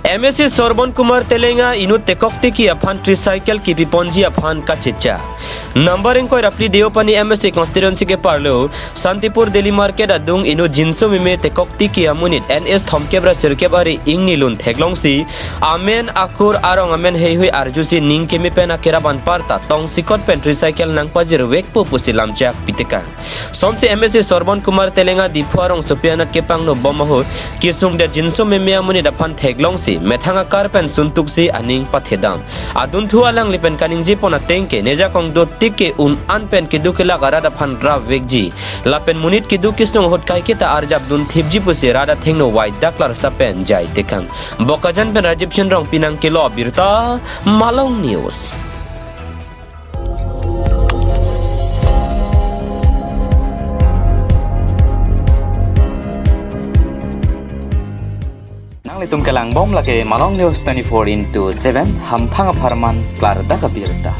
MSC Sorban Kumar Telenga inu tekokti ki afan tricycle ki piponji afan ka chicha. Numbering ko rapli deopani MSC constituency ke parlo Santipur Delhi market adung inu jinso mime tekokti ki amunit NS thomkebra sirkebari ingnilun theglongsi amen akur arong amen heihui arjusi ning kemi pena keraban parta tong sikot pen tricycle nang pajir wekpo pusilam jak pitika. Sonse MSC Sorban Kumar Telenga dipuarong sopianat ke pangno bomaho kisung de jinso mime amunit afan theglongsi methanga karpen suntuksi aning pathedam adun thu alang lipen kaning jipona tengke neja kong do tikke un anpen ke dukela garada phan ra vekji lapen munit ke dukisung hot kai kita arjab dun thipji pusi rada thengno wai daklar stapen jai tekang bokajan pen Rajib Chenrong pinang ke lo birta Malong News. Litum kalang bom lagi Malong News 24/7 ham phanga pharman klar da kabirta.